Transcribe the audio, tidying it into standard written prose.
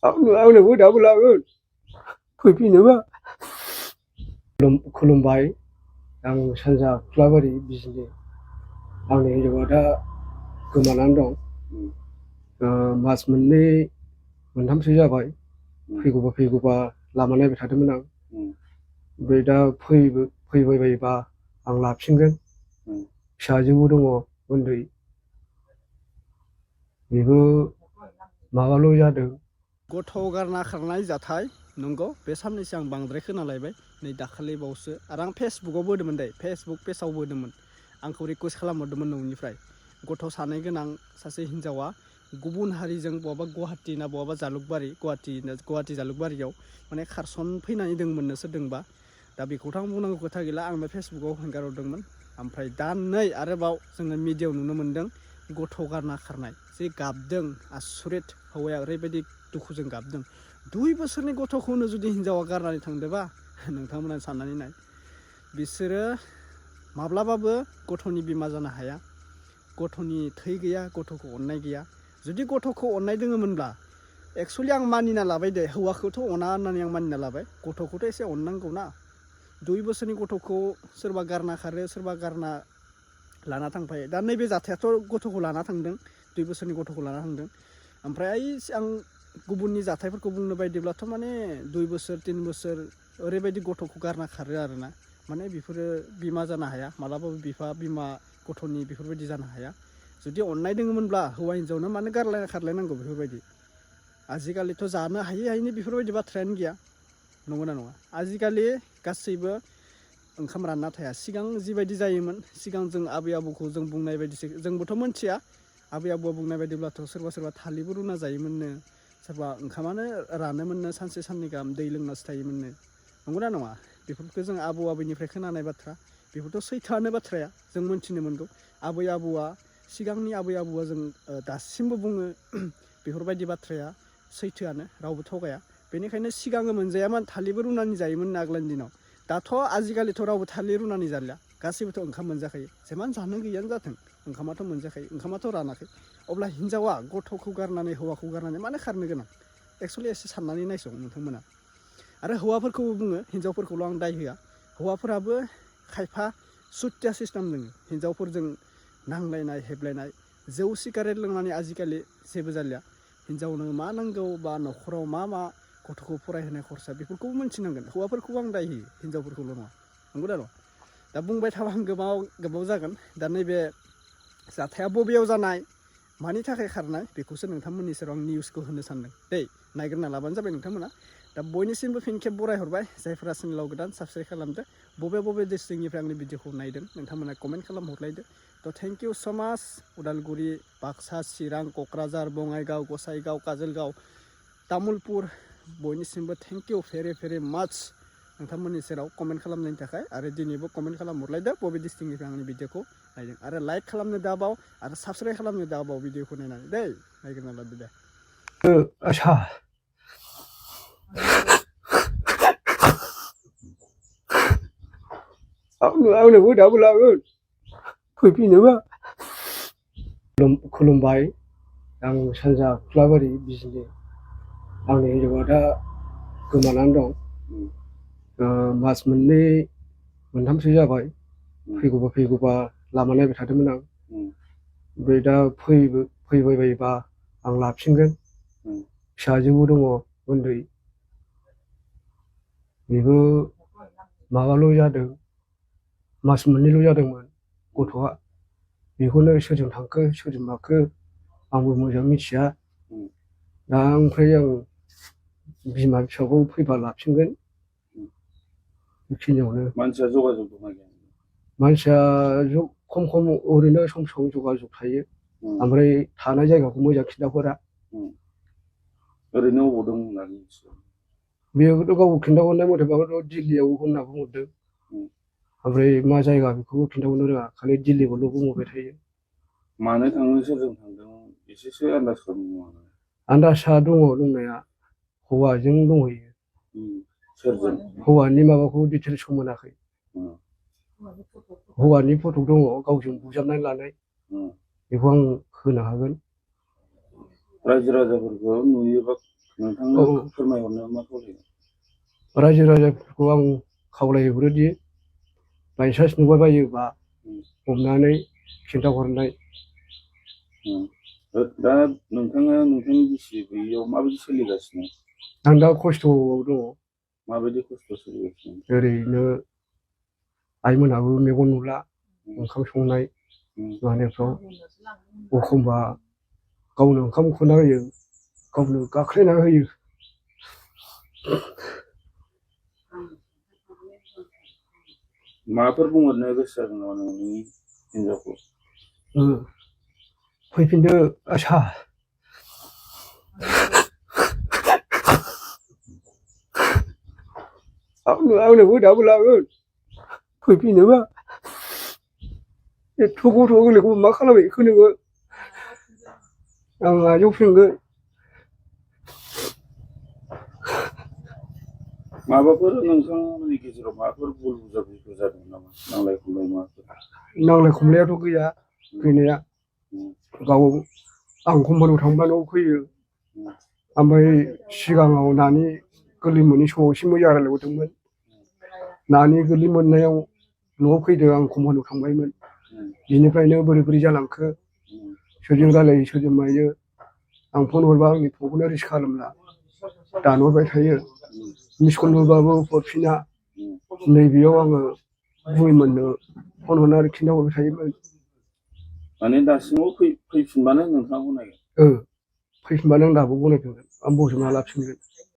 आंनोबो दाबो लागोन फैफिनोबा खुलुमबाय आं सानजा खुख्लाबारि बिजनि आंनि हिनजावा दा गोमानानै दं मास मोननै मोनथामसो जाबाय फैगौबा लामा नायबाय थादोंमोन आं ओमफ्राय दा फैबाय बायोबा आं लाफिनगोन फिसाजोबो दङ उन्दै बेबो माबाल' जादों गथ' गारना खारनाय जाथाय नंगौ बे साननैसो आं बांद्राय खोनालायबाय नै दाखालि बावसो आरो आं फेसबुकआव बोदोंमोन दे फेसबुक पेजाव बोदोंमोन आंखौ रिकुवेस्ट खालामहरदोंमोन न'निफ्राय गथ' सानै गोनां सासे हिनजावा गुबुन हारिजों बहाबा गुवाहाटि ना बहाबा जालुकबारि गुवाहाटि जालुकबारियाव माने खारसन फैनानै दंमोननो सोरदोंबा दा बेखौथ' आं बुंनांगौ खोथा गैला आं बे फेसबुकआव हगारहरदोंमोन ओमफ्राय दा नै आरोबाव जोङो मिडियायाव नुनो मोन्दों गथ' गारना खारनाय जे गाबदों आसुरित हौवाया ओरैबायदि दुखुजों गाबदों 2 बोसोरनि गथ'खौनो जुदि हिनजावा गारनानै थांदोंबा नोंथांमोना साननानै नाय बिसोरो माब्लाबाबो गथ'नि बिमा जानो हाया गथ'नि थै गैया गथ'खौ अननाय गैया जुदि गथ'खौ अननाय दोङोमोनब्ला एक्सुवेलि आं मानिना लाबाय दे हौवाखौथ' अना होननानै आं मानिना लाबाय गथ'खौथ' एसे अननांगौ ना 2 बोसोरनि गथ'खौ सोरबा गारना खारो सोरबा गारना लाना थांफायो दा नैबे जाथायाथ' गथ'खौ लाना थांदों 2 बोसोरनि गथ'खौ लाना थांदों ओमफ्राय आं गुबुननि जाथायफोरखौ बुंनो बायदिब्लाथ' माने 2 बोसोर 3 बोसोर ओरैबायदि गथ'खौ गारना खारो आरोना माने बेफोरो बिमा जानो हाया मालाबाबो बिफा बिमा गथ'नि बेफोरबायदि जानो हाया जुदि अननाय दोङोमोनब्ला हौवा हिनजावनो मानो गारलायना खारलायनांगौ बेफोरबायदि आजिखालिथ' जानो हायैनि बेफोरबायदि बाथ्रायानो गैया नंगौना नङा आजिखालि गासैबो ओंखाम रानना थाया सिगां जिबायदि जायोमोन सिगां जों आबै आबौखौ जों बुंनाय बायदिसो जोंबोथ' मोनथिया आबै आबौआ बुंनाय बायदिब्लाथ' सोरबा थालिरबो रुना जायोमोननो सोरबा ओंखामानो रानोमोननो सानसे साननै गाहाम दै लोंनासो थायोमोननो नंगौना नङा बेफोरखौ जों आबौ आबैनिफ्राय खोनानाय बाथ्रा बेफोरथ' सैथोआनो बाथ्राया जों मोनथिनो मोनगौ आबै आबौआ सिगांनि आबै आबौआ जों दासिमबो बुङो बेफोरबायदि बाथ्राया सैथोआनो रावबो थगाया बेनिखायनो सिगाङो मोनजायामोन थालिरबो रुनानै जायोमोन आगोलनि दिनाव दाथ' आजिखालिथ' रावबो थालिर रुनानै जालिया गासैबोथ' ओंखाम मोनजाखायो जेमान जानो गैयानो जाथों ओंखामाथ' मोनजाखायो ओंखामाथ' रानाखै अब्ला हिनजावा गथ'खौ गारनानै हौवाखौ गारनानै मानो खारनो गोनां एक्सुवेलि एसे साननानै नायसं नोंथांमोना आरो हौवाफोरखौबो बुङो हिनजावफोरखौल' आं दाय होआ हौवाफोराबो खायफा सुथिया सिस्टेम दोङो हिनजावफोरजों नांलायनाय हेबलायनाय जौ सिगारेट लोंनानै आजिखालि जेबो जालिया हिनजावनो मा नांगौ बा न'खराव मा गथ'खौ फरायहोनाय खरसा बेफोरखौबो मोनथिनांगोन हौवाफोरखौबो आं दाय होयो हिनजावफोरखौल' नङा नंगौ दा दा बुंबाय थाबा आं गोबाव जागोन दा नैबे जाथाया बबेयाव जानाय मानि थाखाय खारनाय बेखौसो नोंथांमोननि सेराव आं निउसखौ होनो सानदों दै नायग्रोना लाबानो जाबाय नोंथांमोना दा बयनिसिमबो फिन खेब बरायहरबाय जायफोरा चेनेलाव गोदान साबसक्राइब खालामदो बबे डिस्ट्रिक्टनिफ्राय आंनि भिडिअखौ नायदों नोंथांमोना कमेन्ट खालामहरलायदो थ' thank you so much Udalguri Baksa Chirang Kokrajhar Bongaigaon Gossaigaon Kajalgaon Tamulpur बयनिसिमबो थेंक इउ भेरि माच नोंथांमोननि सेराव कमेन्ट खालामनायनि थाखाय आरो दिनैबो कमेन्ट खालामहरलायदो बबे डिस्ट्रिक्टनिफ्राय आंनि भिडिअखौ नायदों आरो लाइक खालामनो दाबाव आरो साबस्क्राइब खालामनो दाबाव भिडिअखौ नायनानै दै नायग्रोना लादो दे आसा आंनोबो दाबो लागोन फैफिनोबा खुलुमबाय आं सानजा खुख्लाबारि बिजनि आंनि हिनजावा दा गोमानानै दं मास मोननै मोनथामसो जाबाय फैगौबा लामा नायबाय थादोंमोन आं ओमफ्राय दा फैबाय बायोबा आं लाफिनगोन फिसाजोबो दङ उन्दै बेबो माबाल' जादों मास मोननैल' जादोंमोन गथ'आ बेखौनो सोरजों थांखो सोरजों माखो आंबो मोजां मिथिया दा ओमफ्राय आं बिमा फिसाखौ फैबा लाफिनगोन बेखिनियावनो मानसिया जगाजग दंना गैया मानसिया खम ओरैनो सम जगाजग थायो ओमफ्राय थानाय जायगाखौ मोजां खिन्थाहरा ओरैनो अबाव दं होननानै मिथियो बेखौथ' गावखौ खिन्थाहरनाय मथेबाथ' दिल्लीयाव होनना बुंहरदों ओमफ्राय मा जायगा बेखौबो खिन्थाहरनो रोङा खालि दिल्लीखौल' बुंहरबाय थायो मानो थांनो सोरजों थांदों एसेसो आन्दाज खालामनो नामा आन्दाजआ दङ दंनाया हौवाजों दंहैयो सोरजों हौवानि माबाखौ डिटेल्सखौ मोनाखै हौवानि फट' दङ गावजों बुजाबनानै लानाय बेखौ आं होनो हागोन रायजो राजाफोरखौ नुयोबा नोंथांनो औ फोरमायहरनो मा खावलायो? रायजो राजाफोरखौ आं खावलायहरोदि बायसान्स नुबाय बायोबा हमनानै खिन्थाहरनाय। दा नोंथाङा नोंथांनि बिसि गैयियाव माबायदि सोलिगासिनो? आं दा खस्थ'आव दङ। माबायदि खस्थ' सोलिगासिनो? ओरैनो आइमोनहाबो मेगन नुला ओंखाम संनाय मानायफ्राव एखमबा गावनो ओंखाम खुरना होयो, गावनो गाख्लायना होयो। माबाफोर बुंहरनो गोसो जादों नामा नोंनि हिनजावखौ? फैफिनदो आसा। आंनोबो दाबो लागोन फैफिनोबा। एथ' गथ' गोरलैखौ मा खालामहैखो नोङो? आं आजावफिनगोन। माबाफोर नोंथांमोननि गेजेराव माबाफोर भुल बुजाबुजिफोर जादों नामा? नांलाय खमलाय माबाफोर? नांलाय खमलायाथ' गैया गैनाया। गाव आं कम्पानियाव थांबा न'आव फैयो। ओमफ्राय सिगाङाव नानि गोरलै मोनै समाव एसे मोजां रायज्लायहरदोंमोन। नानि गोरलै मोननायाव न'आव फैदो, आं कम्पानियाव थांबायमोन। बिनिफ्रायनो बोरै बोरै जालांखो, सोरजों रायलायो सोरजों मायो। आं फन हरबा आंनि फनखौनो रिसिभ खालामला, दानहरबाय थायो। मिस कल होबाबो हरफिना। नैबेयाव आङो बुंमोननो फन हरनानै खिन्थाहरबाय थायोमोन। माने दासिमाव फैफिनबानो नोंथाङा गनायगोन? फैफिनबानो आं दाबो गनायफिनगोन। आं बजबना लाफिनगोन।